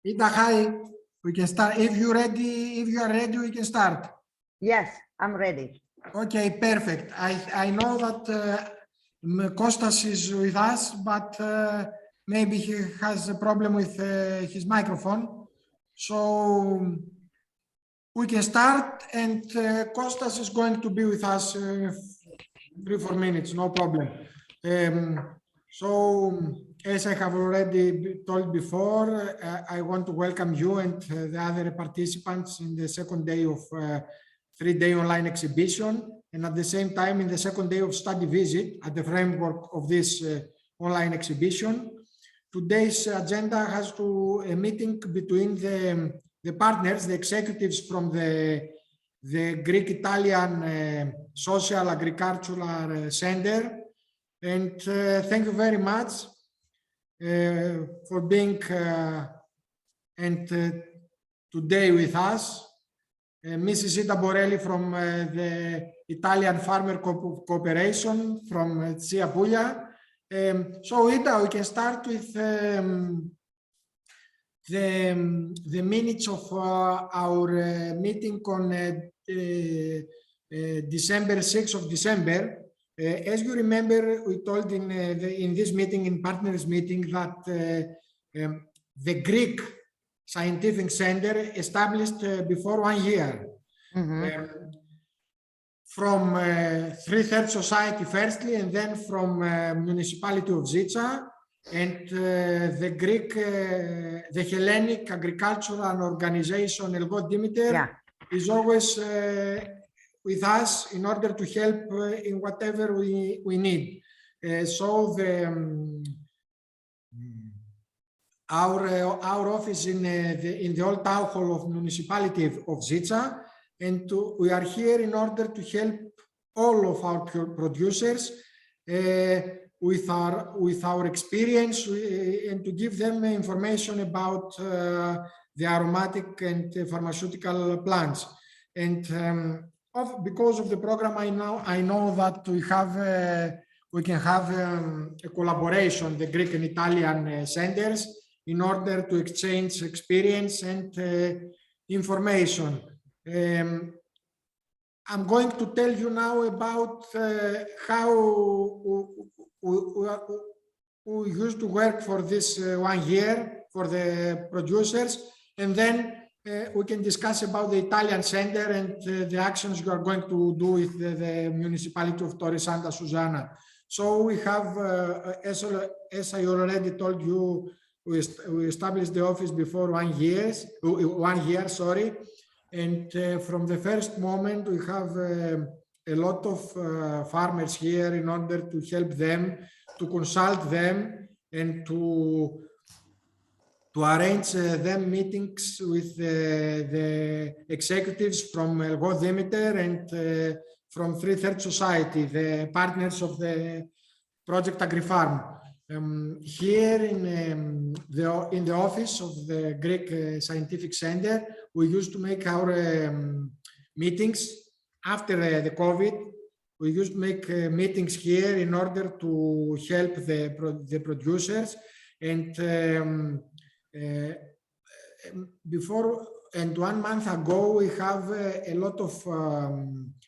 Ida, hi. We can start. If you are ready, we can start. Yes, I'm ready. Okay, perfect. I know that Kostas is with us, but maybe he has a problem with his microphone. So we can start, and Kostas is going to be with us 3-4 minutes, no problem. So, as I have already told before, I want to welcome you and the other participants in the second day of 3-day online exhibition, and at the same time in the second day of study visit at the framework of this online exhibition. Today's agenda has a meeting between the partners, the executives from the Greek-Italian Social Agricultural Center. And thank you very much for being today with us. Mrs. Zita Borelli from the Italian Farmer Cooperation from Zia Puglia. So Ida, we can start with the minutes of our meeting on December 6th of December. As you remember, we told in this meeting, in partners meeting, that the Greek Scientific Center established before 1 year. From 3/3 Society firstly, and then from municipality of Zitsas, and the Hellenic Agricultural Organization Elgo Dimiter is always with us in order to help in whatever we need. So our office in the old town hall of municipality of Zitsas, and we are here in order to help all of our producers with our experience and to give them information about the aromatic and pharmaceutical plants. And because of the program, I know that we can have a collaboration, the Greek and Italian centers, in order to exchange experience and information. I'm going to tell you now about how we used to work for this 1 year for the producers, and then we can discuss about the Italian center and the actions you are going to do with the municipality of Torre Santa Susana. So we have, as I already told you, we established the office before 1 year, sorry. And from the first moment, we have a lot of farmers here in order to help them, to consult them, and to arrange them meetings with the executives from Elgo Dimiter and from 3/3 Society, the partners of the project AGRIFARM. Here in the office of the Greek Scientific Center, we used to make our meetings after the COVID. We used to make meetings here in order to help the producers. And before and 1 month ago, we have a lot of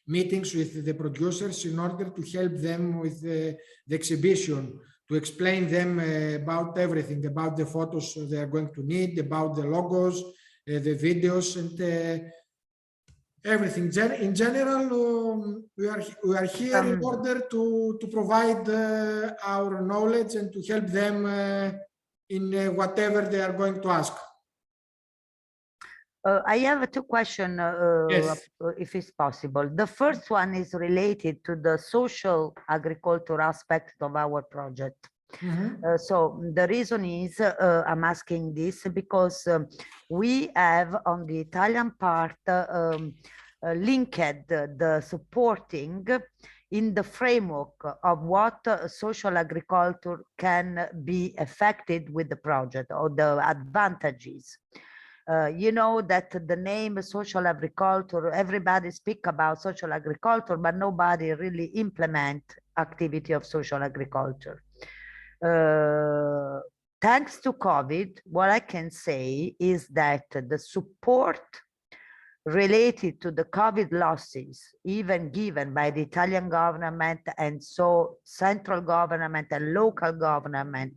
meetings with the producers in order to help them with the exhibition, to explain them about everything, about the photos they are going to need, about the logos, the videos, and everything. In general, we are here in order to provide our knowledge and to help them in whatever they are going to ask. I have 2 questions, Yes. if it's possible. The first one is related to the social agriculture aspect of our project. So the reason is I'm asking this because we have on the Italian part linked the supporting in the framework of what social agriculture can be affected with the project or the advantages. You know that the name social agriculture, everybody speak about social agriculture, but nobody really implement activity of social agriculture. thanks to COVID, what I can say is that the support related to the COVID losses, even given by the Italian government and so central government and local government,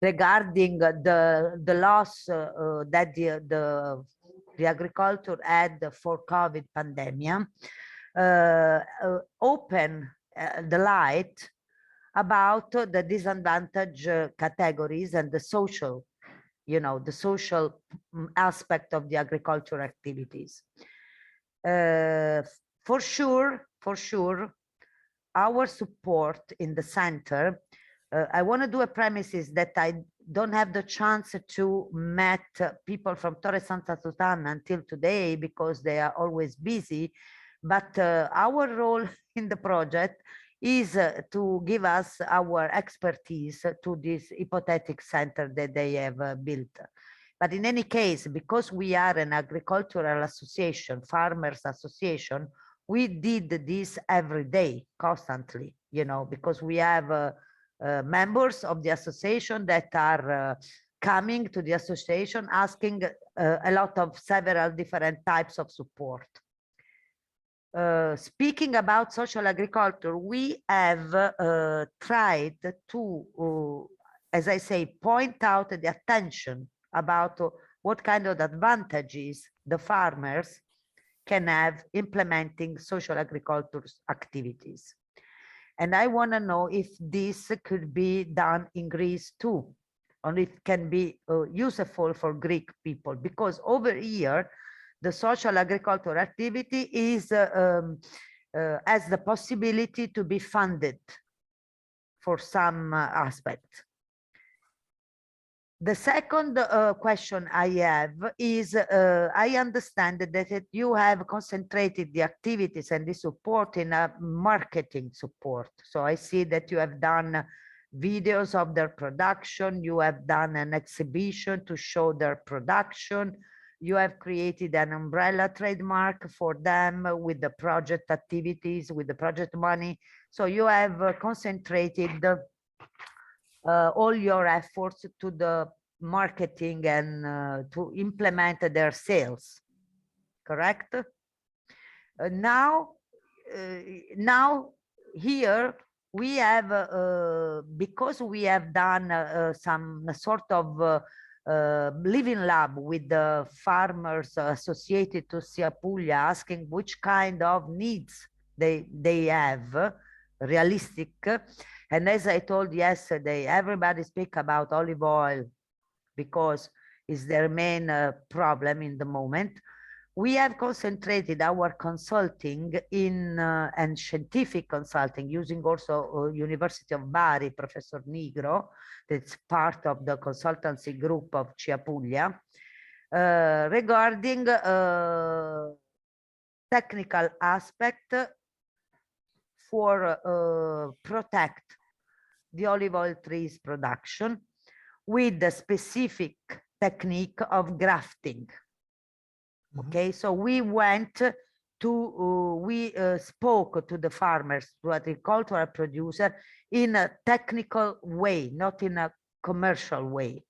regarding the loss that the agriculture had for COVID pandemic, open the light about the disadvantaged categories and the social, the social aspect of the agricultural activities. For sure, our support in the center, I want to do a premises that I don't have the chance to meet people from Torre Santa Susana until today because they are always busy. But our role in the project is to give us our expertise to this hypothetical center that they have built. But in any case, because we are an agricultural association, farmers association, we did this every day, constantly, because we have members of the association that are coming to the association asking a lot of several different types of support. Speaking about social agriculture, we have tried to, as I say, point out the attention about what kind of advantages the farmers can have implementing social agriculture activities. And I want to know if this could be done in Greece too, or it can be useful for Greek people, because over here, the social agricultural activity is has the possibility to be funded for some aspect. The second question I have is, I understand that you have concentrated the activities and the support in a marketing support. So I see that you have done videos of their production, you have done an exhibition to show their production, you have created an umbrella trademark for them with the project activities, with the project money. So you have concentrated all your efforts to the marketing and to implement their sales, correct? Now here we have, because we have done some sort of living lab with the farmers associated to Siapuglia, asking which kind of needs they have, realistic. And as I told yesterday, everybody speak about olive oil because it's their main problem in the moment. We have concentrated our consulting in and scientific consulting using also University of Bari, Professor Nigro, that's part of the consultancy group of Ciapuglia, regarding technical aspect for protect the olive oil trees production with the specific technique of grafting. Okay, so we went to, we spoke to the farmers, to agricultural producer in a technical way, not in a commercial way.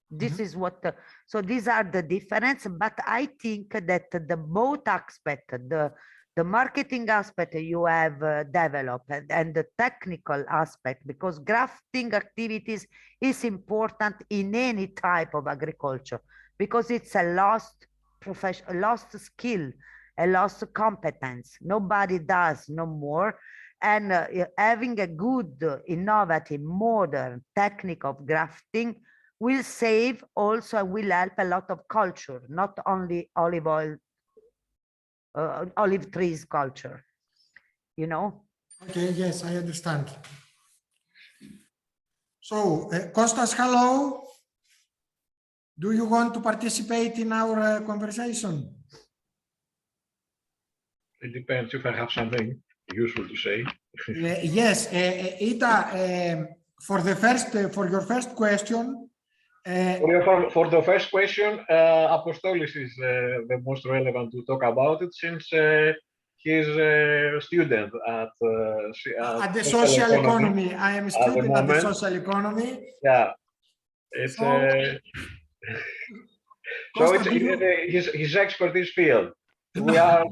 This is what, so these are the difference, but I think that the both aspect, the marketing aspect you have developed and the technical aspect, because grafting activities is important in any type of agriculture, because it's a lost profession, a lost skill, a lost competence. Nobody does no more. And having a good, innovative, modern technique of grafting will save also, will help a lot of culture, not only olive oil, olive trees culture, Okay, yes, I understand. So, Kostas, hello. Do you want to participate in our conversation? It depends if I have something useful to say. Yes, Ita, for your first question. For the first question, Apostolis is the most relevant to talk about it, since he's a student at the social economy. I am a student at the moment. social economy. Yeah, it's So, so Costa, it's do you- his expertise field. We No. are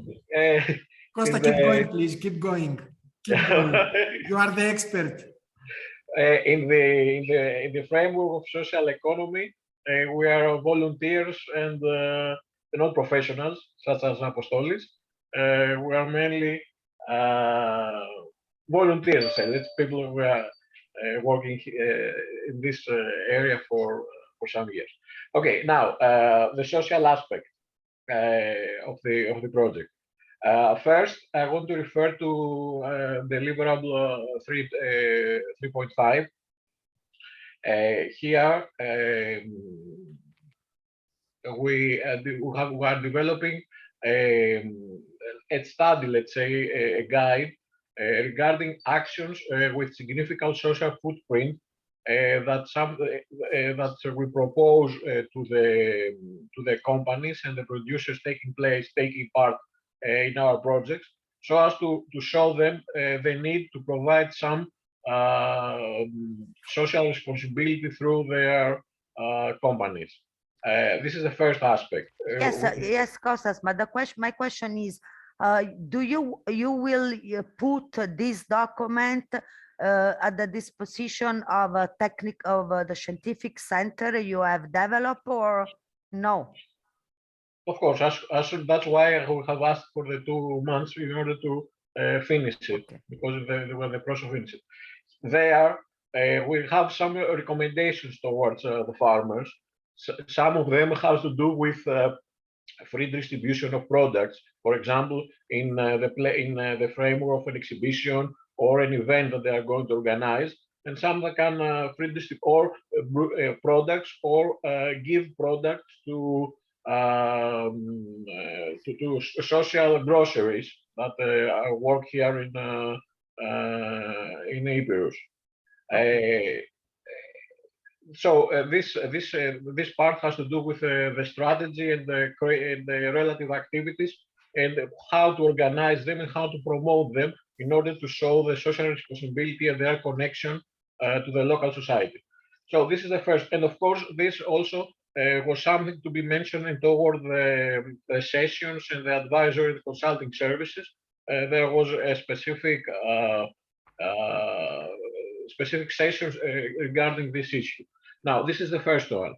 Costa, in keep the going, please. Keep going. Keep going. You are the expert. in the framework of social economy. We are volunteers and non-professionals, such as Apostolis. We are mainly volunteers. It's people who are working in this area for some years. Okay, now the social aspect of the project. First, I want to refer to deliverable 3.5. Here, we are developing a study, let's say, a guide regarding actions with significant social footprint that we propose to the companies and the producers taking part in our projects, so as to show them the need to provide some social responsibility through their companies. This is the first aspect. Yes, Kostas, but my question is, do you will put this document at the disposition of the scientific center you have developed, or no? Of course, that's why we have asked for the 2 months in order to finish it, Okay. because they were the process of finishing it. There, we have some recommendations towards the farmers. Some of them has to do with free distribution of products. For example, in the framework of an exhibition or an event that they are going to organize, and some that can free distribute or products or give products to social groceries that work here in Epirus. So this part has to do with the strategy and the relative activities and how to organize them and how to promote them in order to show the social responsibility and their connection to the local society. So this is the first, and of course this also was something to be mentioned toward the sessions and the advisory and consulting services. There was a specific sessions regarding this issue. Now, this is the first one.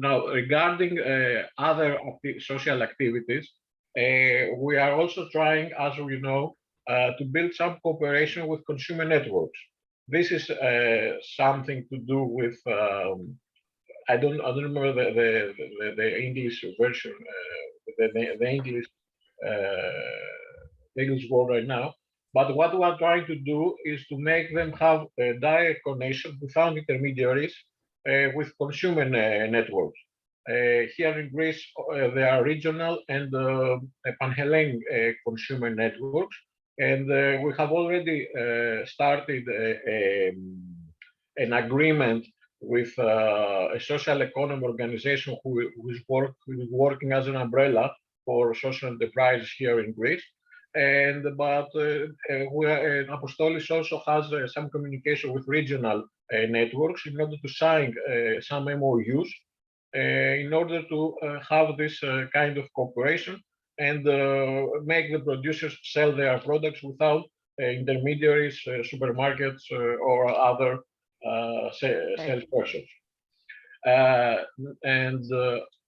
Now, regarding other social activities, we are also trying, as we know, to build some cooperation with consumer networks. This is something to do with I don't remember the English version, the English word right now. But what we are trying to do is to make them have a direct connection without intermediaries with consumer networks. Here in Greece, there are regional and pan-Hellenic consumer networks, and we have already started an agreement with a social economy organization who is working as an umbrella for social enterprises here in Greece. But Apostolis also has some communication with regional networks in order to sign some MOUs in order to have this kind of cooperation and make the producers sell their products without intermediaries, supermarkets, or other salespersons.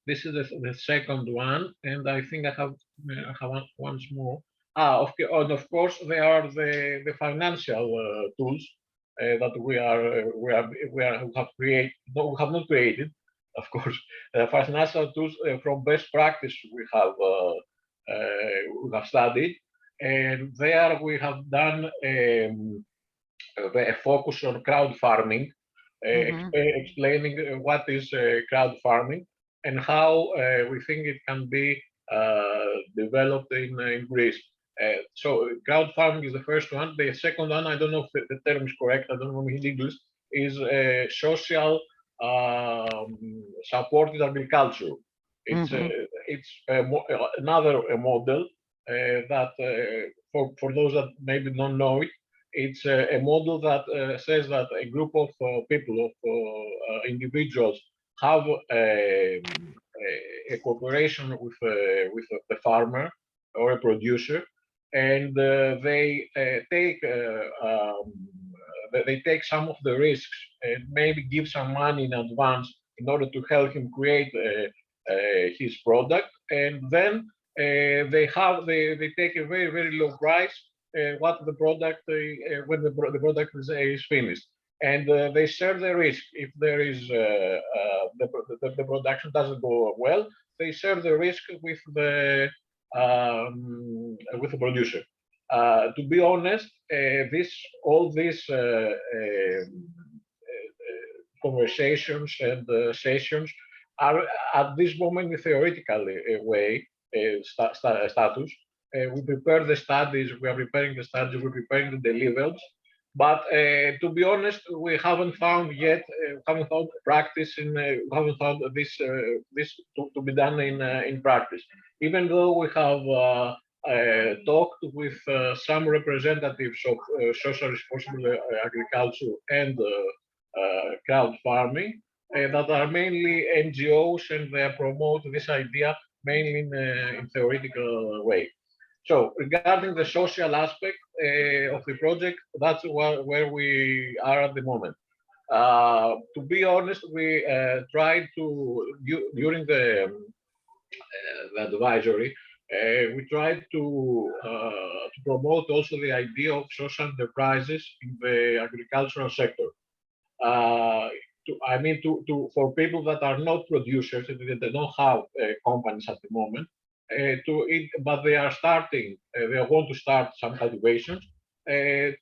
This is the second one, and I think I have once more. And of course, there are the financial tools that we have created. No, we have not created, of course. Financial tools from best practice we have studied, and there we have done a focus on crowd farming, explaining what is crowd farming and how we think it can be developed in Greece. So crowd farming is the first one. The second one, I don't know if the term is correct, I don't know in English, is social supported agriculture. It's another model that for those that maybe don't know it, it's a model that says that a group of people, of individuals, have a cooperation with the farmer or a producer, and they take some of the risks and maybe give some money in advance in order to help him create his product, and then they take a very low price what the product when the product is finished, and they share the risk. If there is the production doesn't go well, they share the risk with the producer. To be honest, all these conversations and sessions are at this moment in theoretical way status. We prepare the studies, we are preparing the studies, we're preparing the deliverables. But to be honest, we haven't found yet, haven't found practice in, haven't found this to be done in practice. Even though we have talked with some representatives of social responsible agriculture and crowd farming that are mainly NGOs, and they promote this idea mainly in theoretical way. So regarding the social aspect of the project, that's where we are at the moment. To be honest, we tried to, during the advisory, we tried to promote also the idea of social enterprises in the agricultural sector. For people that are not producers, they don't have companies at the moment, but they are starting, they want to start some cultivations. We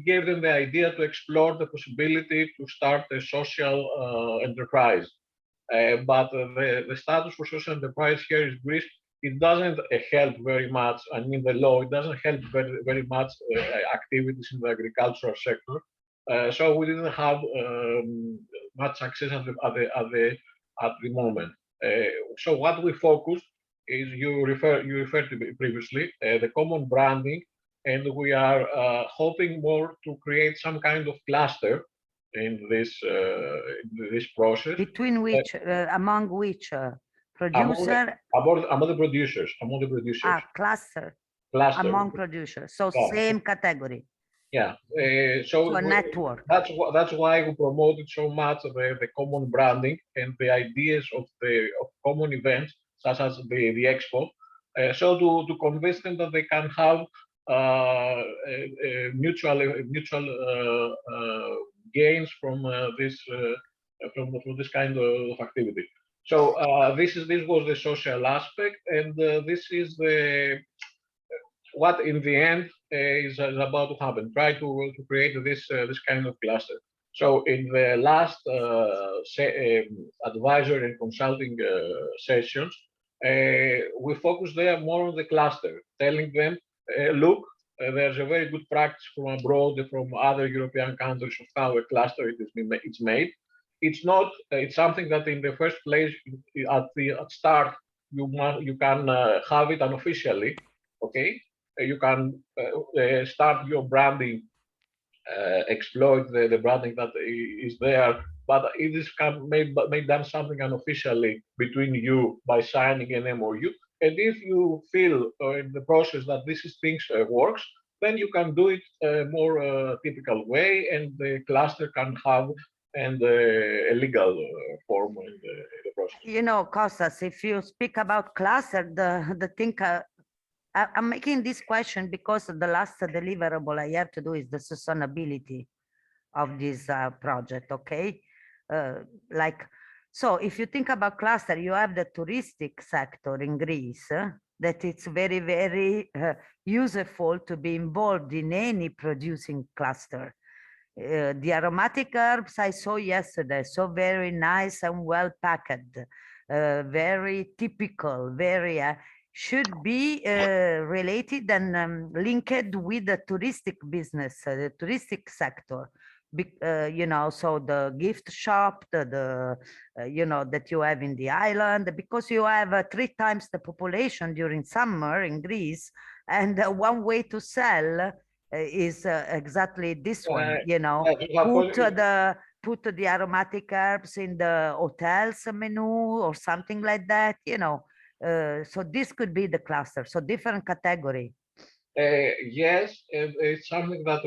gave them the idea to explore the possibility to start a social enterprise. But the status for social enterprise here in Greece, it doesn't help very much. I mean, the law, it doesn't help very much activities in the agricultural sector. So we didn't have much success at the moment. So what we focused is, you referred to previously, the common branding, and we are hoping more to create some kind of cluster in this process. Between which, among which producer? Among the producers. Cluster. Cluster. Among producers. So yeah. Same category. Yeah. So a network. That's why we promoted so much the common branding and the ideas of common events, such as the Expo, so to convince them that they can have mutual gains from this kind of activity. So this was the social aspect, and this is what in the end is about to happen. Try to create this kind of cluster. So in the last advisory and consulting sessions, we focus there more on the cluster, telling them, look, there's a very good practice from abroad, from other European countries, of how a cluster it's made. It's something that in the first place, at start, you can have it unofficially, okay? You can start your branding, exploit the branding that is there, but it is made done something unofficially between you by signing an MOU. And if you feel in the process that things works, then you can do it more typical way, and the cluster can have a legal form in the process. You know, Kostas, if you speak about cluster, the thing. I'm making this question because the last deliverable I have to do is the sustainability of this project, okay? So if you think about cluster, you have the touristic sector in Greece, that it's very, very useful to be involved in any producing cluster. The aromatic herbs I saw yesterday, so very nice and well packed, very typical, very... should be related and linked with the touristic business, the touristic sector, you know, so the gift shop, you know, that you have in the island, because you have 3 times the population during summer in Greece, and one way to sell is exactly this one, you know, put the aromatic herbs in the hotel's menu or something like that, you know. So this could be the cluster, so different category. Yes, it's something that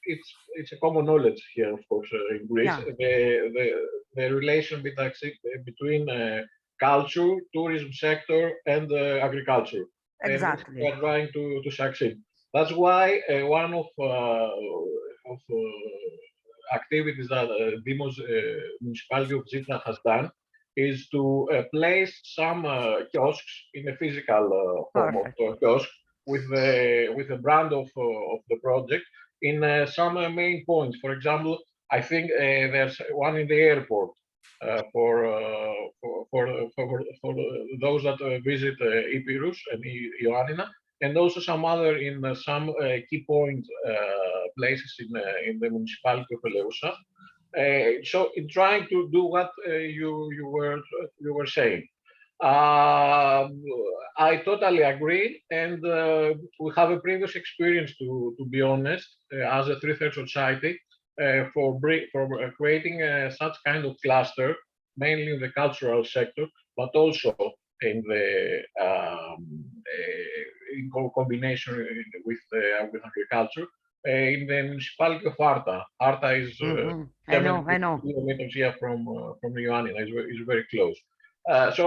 it's a common knowledge here, of course, in Greece. Yeah. The relation between culture, tourism sector, and agriculture. Exactly. We are trying to succeed. That's why one of activities that Dimos municipality of Zitsas has done is to place some kiosks in a physical form of kiosk with the brand of the project in some main points. For example, I think there's one in the airport for those that visit Epirus and Ioannina, and also some other in some key point places in the municipality of Eleusa. So in trying to do what you were saying. I totally agree, and we have a previous experience, to be honest, as a three-third society for creating such kind of cluster, mainly in the cultural sector, but also in the in combination with agriculture. In the municipality of Arta. Arta is I know. kilometers here from Ioannina. Is very close. So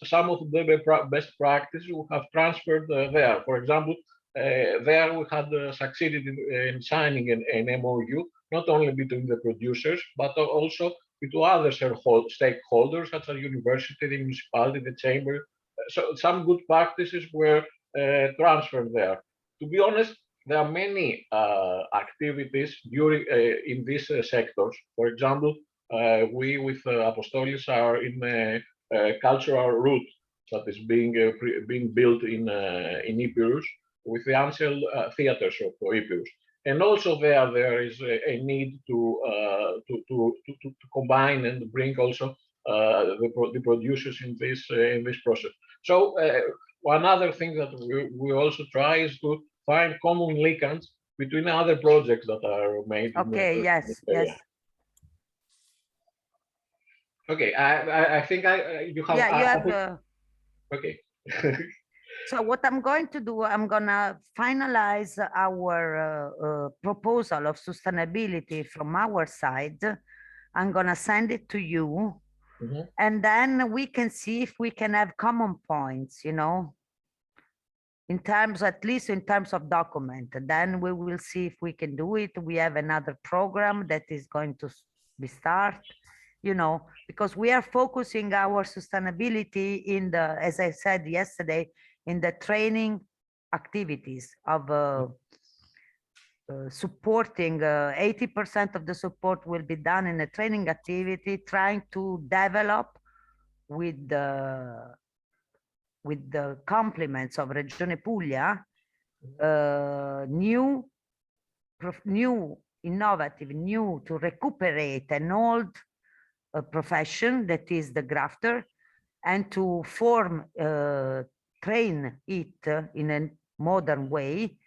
some of the best practices we have transferred there. For example, there we had succeeded in signing an MOU, not only between the producers, but also between other stakeholders, such as university, the municipality, the chamber. So some good practices were transferred there. To be honest, there are many activities during in these sectors. For example, we with Apostolis are in cultural route that is being built in Epirus with the ancient theaters of Epirus, and also there is a need to combine and bring also the producers in this process. So one other thing that we also try is to find common linkage between other projects that are made. Okay. Yes. Okay, I think you have. Yeah, you have. Okay. So what I'm going to do, I'm gonna finalize our proposal of sustainability from our side. I'm gonna send it to you, and then we can see if we can have common points, you know, in terms, at least in terms of document. Then we will see if we can do it. We have another program that is going to be start, you know, because we are focusing our sustainability in the, as I said yesterday, in the training activities of supporting 80% of the support will be done in a training activity, trying to develop with the compliments of Regione Puglia, new, innovative, new to recuperate an old profession that is the grafter, and to train it in a modern way,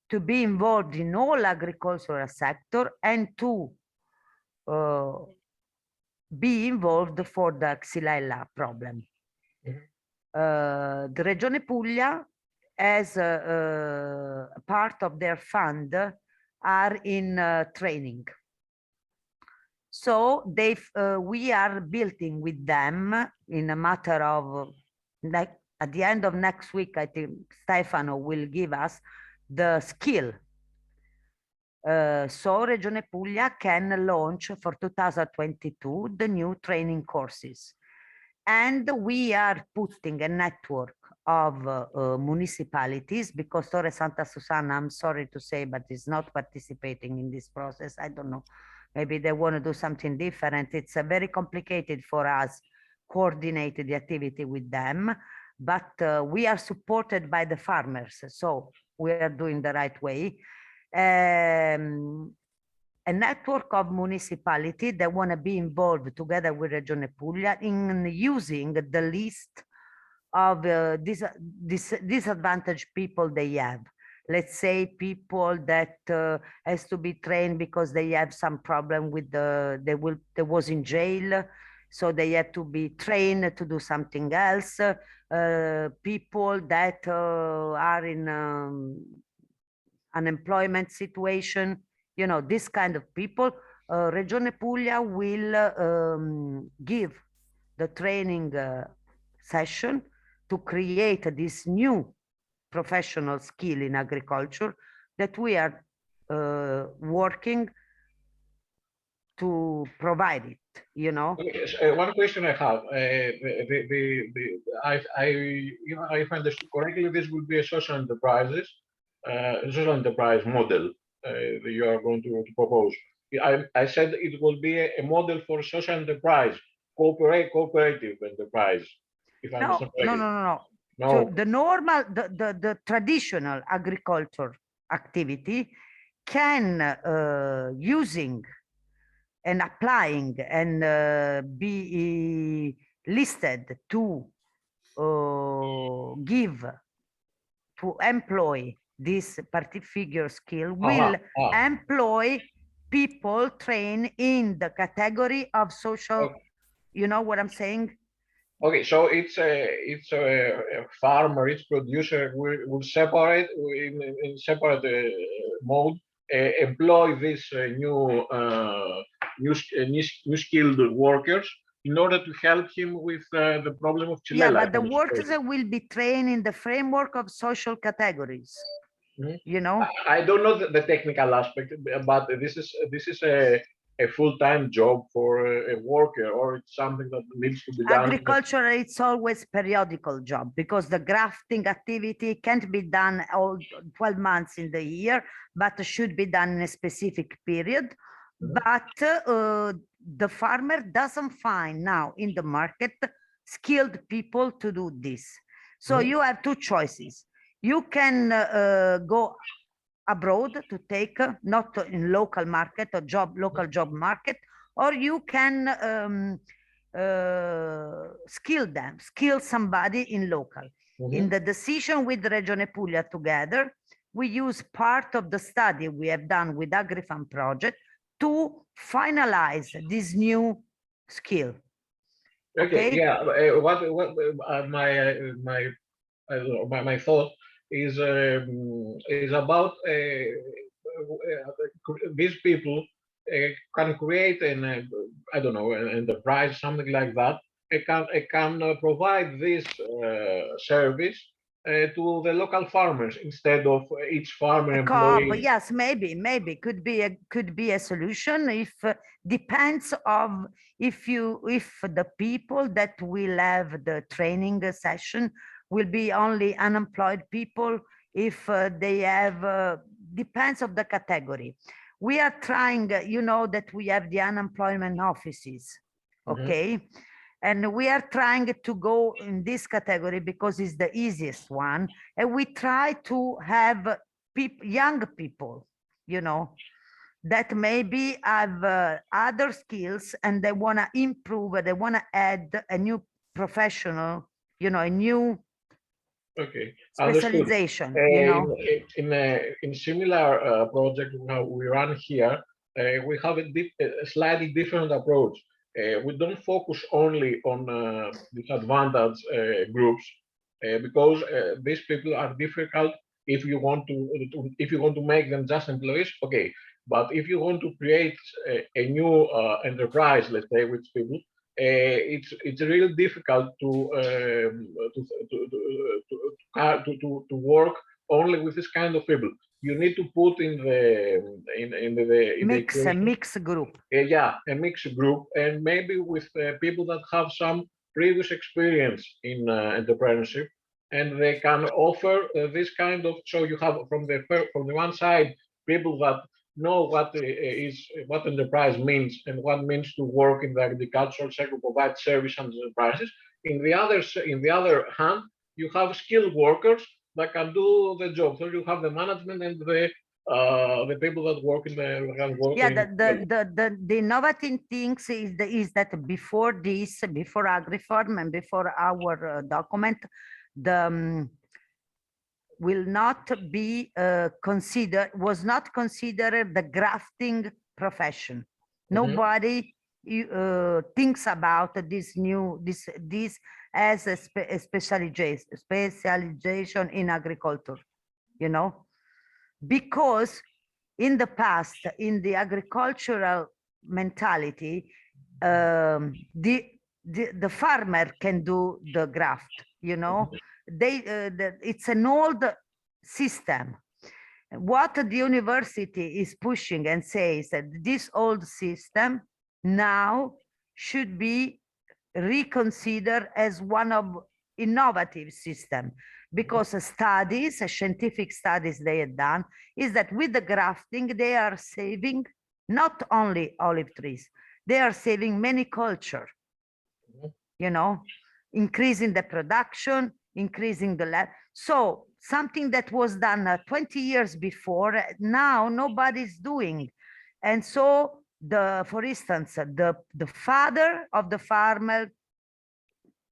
to be involved in all agricultural sector, and to be involved for the Xylella problem. The Regione Puglia, as part of their fund, are in training. So we are building with them in a matter of, at the end of next week, I think Stefano will give us the skill. So Regione Puglia can launch for 2022 the new training courses. And we are putting a network of municipalities, because Torre Santa Susana, I'm sorry to say, but is not participating in this process. I don't know. Maybe they want to do something different. It's very complicated for us, coordinate the activity with them, but we are supported by the farmers. So we are doing the right way. a network of municipalities that want to be involved together with Regione Puglia in using the list of disadvantaged people they have. Let's say people that has to be trained because they have some problem with they was in jail, so they have to be trained to do something else. People that are in unemployment situation, you know, this kind of people. Regione Puglia will give the training session to create this new professional skill in agriculture that we are working to provide it, you know. One question I have, if I understood correctly, this will be a social enterprise model that you are going to propose. I said it will be a model for social enterprise, cooperative enterprise. If I understand correctly. No. No. So the normal, the traditional agriculture activity can using and applying and be listed to give to employ this particular skill will employ people trained in the category of social. You know what I'm saying? Okay, so it's a farmer, each producer will separate in separate mode, employ these new skilled workers in order to help him with the problem of Chilella. Yeah, but the workers will be trained in the framework of social categories. You know, I don't know the technical aspect, but this is a full-time job for a worker, or it's something that needs to be done. Agriculture, it's always periodical job because the grafting activity can't be done all 12 months in the year, but should be done in a specific period. But the farmer doesn't find now in the market skilled people to do this. So you have two choices. You can go abroad to take not in local market or local job market, or you can skill somebody in local. In the decision with Regione Puglia together, we use part of the study we have done with AGRIFARM project to finalize this new skill. Okay. Yeah. What my thought is about these people can create an I don't know, an enterprise, something like that. It can provide this service to the local farmers instead of each farmer employee. Yes, maybe could be a solution. If depends of if the people that will have the training session will be only unemployed people. If they have depends of the category. We are trying, you know, that we have the unemployment offices, okay? And we are trying to go in this category because it's the easiest one. And we try to have young people, you know, that maybe have other skills and they want to improve, they want to add a new professional, you know, a new specialization. You know, in similar project we run here, we have a slightly different approach. We don't focus only on disadvantaged groups because these people are difficult. If you want to make them just employees, okay. But if you want to create a new enterprise, let's say, with people, it's really difficult to work only with this kind of people. You need to put in the mixed group. Yeah, a mixed group, and maybe with people that have some previous experience in entrepreneurship, and they can offer this kind of. So you have from the one side people that know what enterprise means and what means to work in the agricultural sector, provide service and enterprises. In the other hand, you have skilled workers that can do the job. So you have the management and the the people that work in the Yeah, the innovative things is that before this, before AGRIFARM and before our document, the will not be was not considered the grafting profession. Nobody thinks about this as a specialization in agriculture, you know, because in the past, in the agricultural mentality, the farmer can do the graft, you know. It's an old system. What the university is pushing and says that this old system now should be reconsidered as one of innovative system, because studies, scientific studies they had done, is that with the grafting, they are saving not only olive trees, they are saving many culture, you know, increasing the production, increasing the land. So something that was done 20 years before, now nobody's doing. And so for instance, the father of the farmer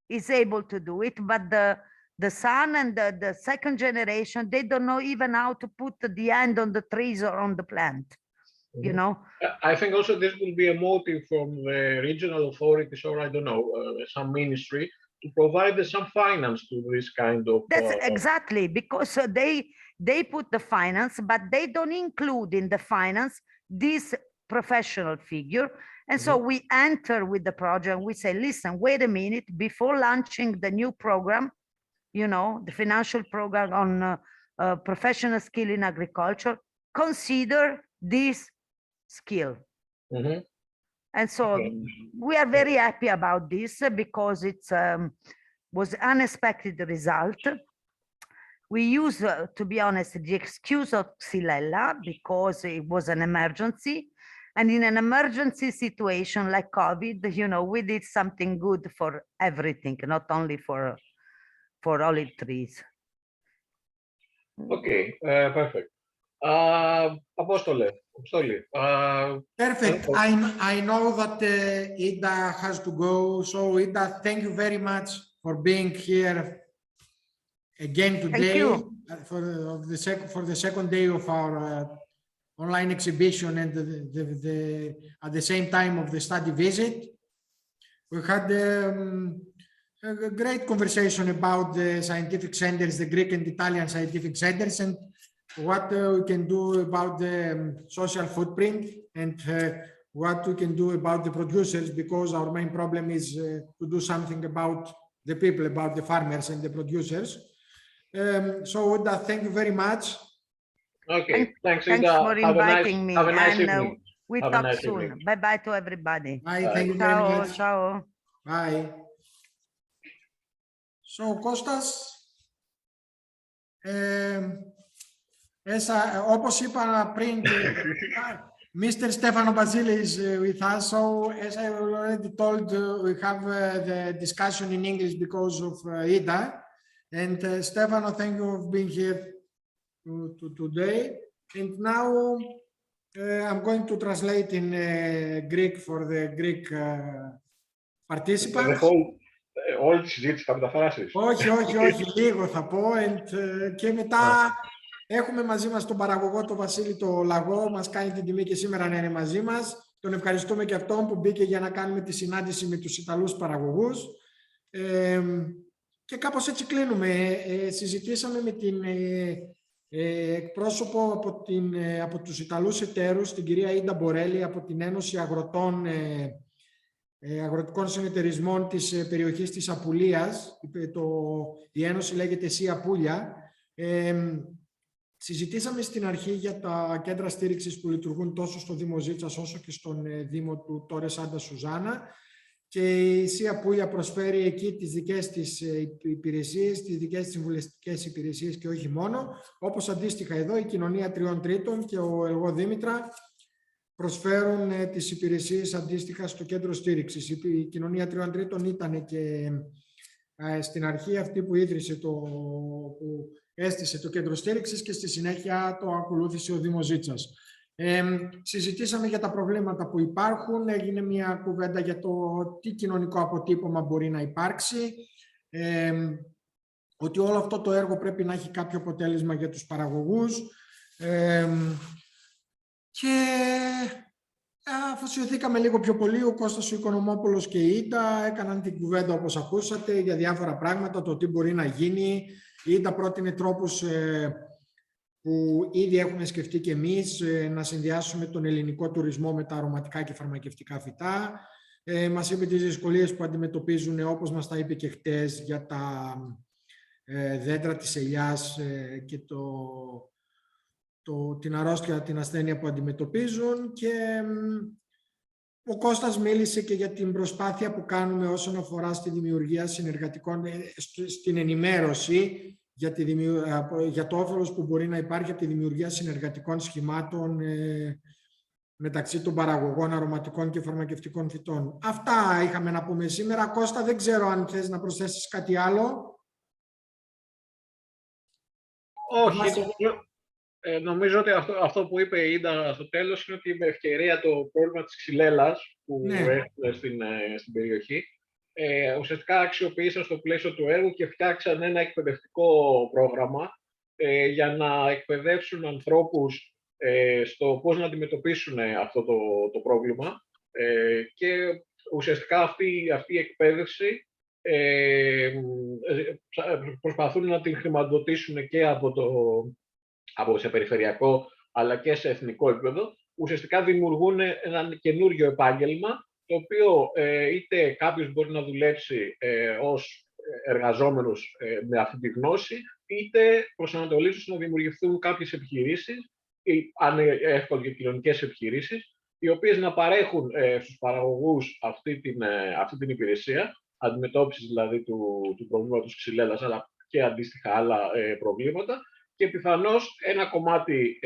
is able to do it, but the son and the second generation, they don't know even how to put the end on the trees or on the plant, you know. I think also this will be a motive from the regional authorities, or I don't know, some ministry, to provide some finance to this kind of. That's exactly, because they put the finance, but they don't include in the finance this professional figure. And so we enter with the project, we say, listen, wait a minute, before launching the new program, you know, the financial program on professional skill in agriculture, consider this skill. And so we are very happy about this because it's was unexpected result. We use, to be honest, the excuse of Xylella because it was an emergency. And in an emergency situation like COVID, you know, we did something good for everything, not only for olive trees. Okay, perfect. Apostole, sorry. Perfect. I know that Ida has to go. So Ida, thank you very much for being here again today for the second day of our online exhibition and at the same time of the study visit. We had a great conversation about the scientific centers, the Greek and Italian scientific centers, and what we can do about the social footprint and what we can do about the producers, because our main problem is to do something about the people, about the farmers and the producers. So Ida, thank you very much. Okay, thanks for inviting me. Have a nice and evening. We Have a talk nice soon. evening. Bye-bye to everybody. Bye, thank you very Ciao, much. ciao. Bye. So, Κώστας, όπως είπα πριν, Mr. Stefano Basile is with us. So, as I already told, we have the discussion in English because of Ida. And Stefano, thank you for being here today. And now I'm going to translate in Greek for the Greek participants. Όλη τη συζήτηση θα μεταφράσεις. Όχι, λίγο θα πω. Και μετά έχουμε μαζί μας τον παραγωγό, τον Βασίλη το Λαγό. Μας κάνει την τιμή και σήμερα να είναι μαζί μας. Τον ευχαριστούμε και αυτόν που μπήκε για να κάνουμε τη συνάντηση με τους Ιταλούς παραγωγούς. Και κάπως έτσι κλείνουμε. Συζητήσαμε με την εκπρόσωπο από τους Ιταλούς εταίρους, την κυρία Ίντα Μπορέλη, από την Ένωση Αγροτικών Συνεταιρισμών της περιοχής της Απουλίας. Η Ένωση λέγεται ΣΥ Απούλια. Συζητήσαμε στην αρχή για τα κέντρα στήριξης που λειτουργούν τόσο στο Δήμο Ζίτσας όσο και στον Δήμο του Τόρε Σάντα Σουζάνα. Και η ΣΥ Απούλια προσφέρει εκεί τις δικές της υπηρεσίες, τις δικές της συμβουλευτικές υπηρεσίες και όχι μόνο. Όπως αντίστοιχα εδώ η Κοινωνία Τριών Τρίτων και εγώ Δήμητρα προσφέρουν τις υπηρεσίες αντίστοιχα στο κέντρο στήριξης. Η Κοινωνία Τριών Τρίτων ήταν και στην αρχή αυτή που που έστησε το κέντρο στήριξης και στη συνέχεια το ακολούθησε ο Δήμος Ζίτσας. Συζητήσαμε για τα προβλήματα που υπάρχουν, έγινε μια κουβέντα για το τι κοινωνικό αποτύπωμα μπορεί να υπάρξει, ότι όλο αυτό το έργο πρέπει να έχει κάποιο αποτέλεσμα για τους παραγωγούς και αφοσιωθήκαμε λίγο πιο πολύ. Ο Κώστας ο Οικονομόπουλος και η Ίντα έκαναν την κουβέντα όπως ακούσατε για διάφορα πράγματα, το τι μπορεί να γίνει. Η Ίντα πρότεινε τρόπους που ήδη έχουμε σκεφτεί και εμείς, να συνδυάσουμε τον ελληνικό τουρισμό με τα αρωματικά και φαρμακευτικά φυτά. Μας είπε τις δυσκολίες που αντιμετωπίζουν, όπως μας τα είπε και χτες, για τα δέντρα της ελιάς και την αρρώστια, την ασθένεια που αντιμετωπίζουν, και ο Κώστας μίλησε και για την προσπάθεια που κάνουμε όσον αφορά στη δημιουργία συνεργατικών, στην ενημέρωση για το όφελος που μπορεί να υπάρχει από τη δημιουργία συνεργατικών σχημάτων μεταξύ των παραγωγών αρωματικών και φαρμακευτικών φυτών. Αυτά είχαμε να πούμε σήμερα. Κώστα, δεν ξέρω αν θες να προσθέσεις κάτι άλλο. Όχι, νομίζω ότι αυτό που είπε η Ίντα στο τέλος είναι ότι με ευκαιρία το πρόβλημα της ξυλέλας που έχουμε στην περιοχή, ουσιαστικά αξιοποίησαν στο πλαίσιο του έργου και φτιάξαν ένα εκπαιδευτικό πρόγραμμα για να εκπαιδεύσουν ανθρώπους στο πώς να αντιμετωπίσουν αυτό το πρόβλημα, και ουσιαστικά αυτή η εκπαίδευση προσπαθούν να την χρηματοδοτήσουν και σε περιφερειακό αλλά και σε εθνικό επίπεδο. Ουσιαστικά δημιουργούν ένα καινούριο επάγγελμα, το οποίο είτε κάποιος μπορεί να δουλέψει ως εργαζόμενος με αυτή τη γνώση, είτε προσανατολίζουν να δημιουργηθούν κάποιες επιχειρήσεις, αν εύκολο και κοινωνικές επιχειρήσεις, οι οποίες να παρέχουν στους παραγωγούς αυτή την υπηρεσία, αντιμετώπιση δηλαδή του προβλήματος ξυλέλας, αλλά και αντίστοιχα άλλα προβλήματα, και πιθανώς ένα κομμάτι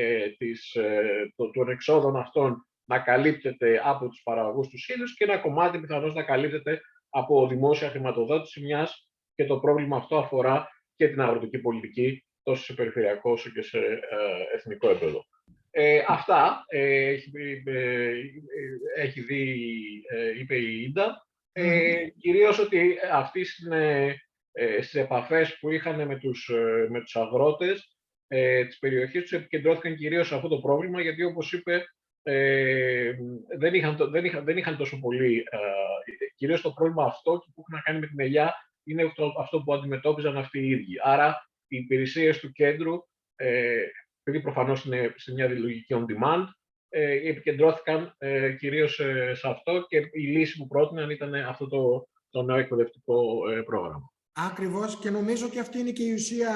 των εξόδων αυτών να καλύπτεται από τους παραγωγούς τους ίδιους και ένα κομμάτι πιθανώς να καλύπτεται από δημόσια χρηματοδότηση, μιας και το πρόβλημα αυτό αφορά και την αγροτική πολιτική τόσο σε περιφερειακό όσο και σε εθνικό επίπεδο. Αυτά έχει δει, είπε η Ίντα. Κυρίως ότι αυτοί στις επαφές που είχαν με τους αγρότες της περιοχής τους επικεντρώθηκαν κυρίως σε αυτό το πρόβλημα, γιατί όπως είπε δεν είχαν τόσο πολύ, κυρίως το πρόβλημα αυτό και που έχουν να κάνει με την ελιά είναι αυτό που αντιμετώπιζαν αυτοί οι ίδιοι. Άρα οι υπηρεσίες του κέντρου, επειδή προφανώς είναι σε μια λογική on demand, επικεντρώθηκαν κυρίως σε αυτό, και η λύση που πρότειναν ήταν αυτό το νέο εκπαιδευτικό πρόγραμμα. Ακριβώς, και νομίζω ότι αυτή είναι και η ουσία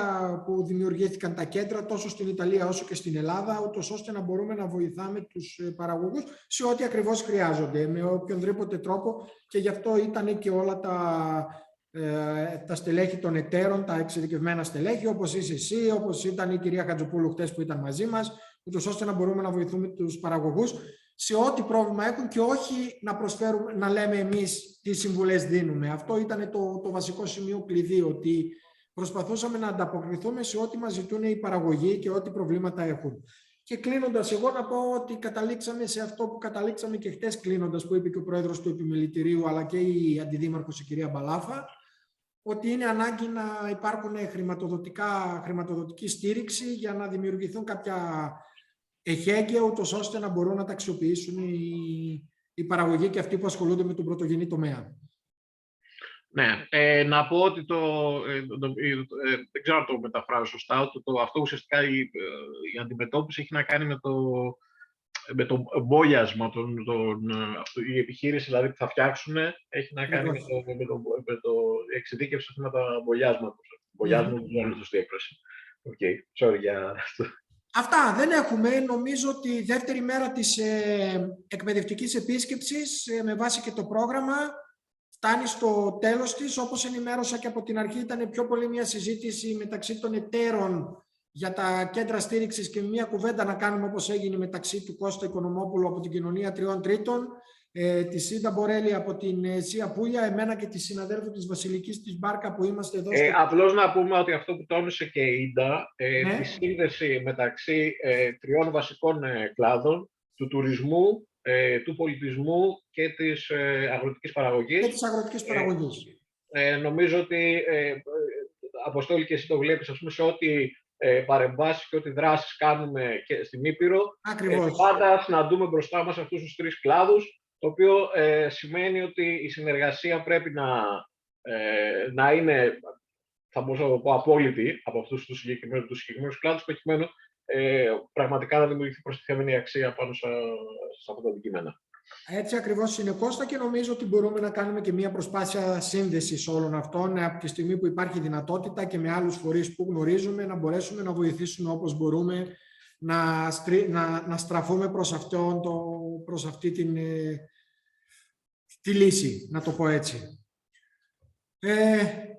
που δημιουργήθηκαν τα κέντρα τόσο στην Ιταλία όσο και στην Ελλάδα, ούτως ώστε να μπορούμε να βοηθάμε τους παραγωγούς σε ό,τι ακριβώς χρειάζονται, με οποιονδήποτε τρόπο, και γι' αυτό ήταν και όλα τα στελέχη των εταίρων, τα εξειδικευμένα στελέχη, όπως είσαι εσύ, όπως ήταν η κυρία Χατζοπούλου χτες που ήταν μαζί μας, ούτως ώστε να μπορούμε να βοηθούμε τους παραγωγούς σε ό,τι πρόβλημα έχουν και όχι να προσφέρουμε, να λέμε εμείς τι συμβουλές δίνουμε. Αυτό ήταν το βασικό σημείο κλειδί, ότι προσπαθούσαμε να ανταποκριθούμε σε ό,τι μας ζητούν οι παραγωγοί και ό,τι προβλήματα έχουν. Και κλείνοντας, εγώ να πω ότι καταλήξαμε σε αυτό που καταλήξαμε και χτες κλείνοντας, που είπε και ο πρόεδρος του Επιμελητηρίου, αλλά και η αντιδήμαρχος η κυρία Μπαλάφα, ότι είναι ανάγκη να υπάρχουν χρηματοδοτική στήριξη για να δημιουργηθούν κάποια εχέγγυα, ούτως ώστε να μπορούν να τα αξιοποιήσουν οι παραγωγοί και αυτοί που ασχολούνται με τον πρωτογενή τομέα. Ναι, να πω ότι δεν ξέρω αν το μεταφράζω σωστά, αυτό ουσιαστικά η αντιμετώπιση έχει να κάνει με το μπόλιασμα, η επιχείρηση δηλαδή που θα φτιάξουν έχει να κάνει με το εξειδίκευση σε θέματα μπολιάσματος. Μπολιάσματος δεν είναι σωστή έκφραση. Sorry για αυτό. Αυτά δεν έχουμε. Νομίζω ότι η δεύτερη μέρα της εκπαιδευτικής επίσκεψης, με βάση και το πρόγραμμα, φτάνει στο τέλος της. Όπως ενημέρωσα και από την αρχή, ήταν πιο πολύ μια συζήτηση μεταξύ των εταίρων για τα κέντρα στήριξης και μια κουβέντα να κάνουμε, όπως έγινε μεταξύ του Κώστα Οικονομόπουλου από την Κοινωνία Τριών Τρίτων, τη Σίντα Μπορέλη από την Σία Πούλια, εμένα και τη συναδέλφου της Βασιλικής της Μπάρκα που είμαστε εδώ. Απλώς να πούμε ότι αυτό που τόνισε και η Ίντα, Ναι. τη σύνδεση μεταξύ τριών βασικών κλάδων, του τουρισμού, του πολιτισμού και της αγροτικής παραγωγής. Και της αγροτικής παραγωγής. Νομίζω ότι, Αποστόλη, και εσύ το βλέπεις, ας πούμε, σε ό,τι παρεμβάσεις και ό,τι δράσεις κάνουμε και στην Ήπειρο. Ακριβώς. Πάντα συναντούμε μπροστά μας αυτούς τους τρεις κλάδους, το οποίο σημαίνει ότι η συνεργασία πρέπει να είναι, θα μπορούσα να το πω, απόλυτη από αυτούς τους συγκεκριμένους κλάδους, προκειμένου πραγματικά να δημιουργηθεί προστιθέμενη αξία πάνω σε αυτά τα αντικείμενα. Έτσι ακριβώς είναι, Κώστα, και νομίζω ότι μπορούμε να κάνουμε και μια προσπάθεια σύνδεσης όλων αυτών από τη στιγμή που υπάρχει δυνατότητα και με άλλους φορείς που γνωρίζουμε, να μπορέσουμε να βοηθήσουμε όπως μπορούμε να στραφούμε προς αυτή τη λύση, να το πω έτσι.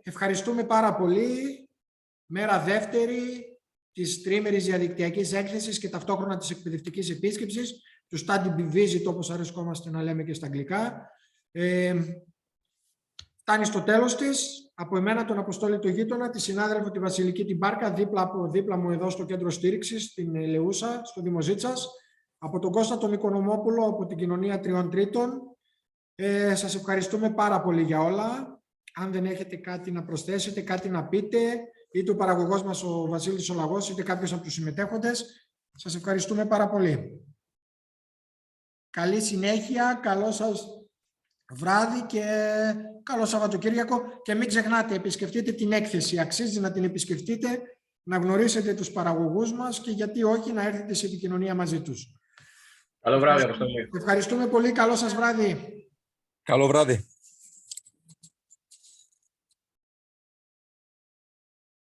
Ευχαριστούμε πάρα πολύ. Μέρα δεύτερη της τρίμερης διαδικτυακής έκθεσης και ταυτόχρονα της εκπαιδευτικής επίσκεψης, του study visit, όπως αρεσκόμαστε να λέμε και στα αγγλικά. Φτάνει στο τέλος της. Από εμένα τον Αποστόλη το Γείτονα, τη συνάδελφο τη Βασιλική την Μπάρκα, δίπλα μου εδώ στο κέντρο στήριξης, στην Ελεούσα, στο Δήμο Ζίτσας. Από τον Κώστα τον Οικονομόπουλο, από την Κοινωνία Τριών Τρίτων. Σας ευχαριστούμε πάρα πολύ για όλα. Αν δεν έχετε κάτι να προσθέσετε, κάτι να πείτε, είτε ο παραγωγός μας ο Βασίλης ο Λαγός, είτε κάποιος από τους συμμετέχοντες, σας ευχαριστούμε πάρα πολύ. Καλή συνέχεια, καλό σας βράδυ και καλό Σαββατοκύριακο. Και μην ξεχνάτε, επισκεφτείτε την έκθεση. Αξίζει να την επισκεφτείτε, να γνωρίσετε τους παραγωγούς μας και γιατί όχι να έρθετε σε επικοινωνία μαζί τους. Καλό βράδυ, Αποστόλη. Ευχαριστούμε πολύ. Καλό σας βράδυ. Καλό βράδυ.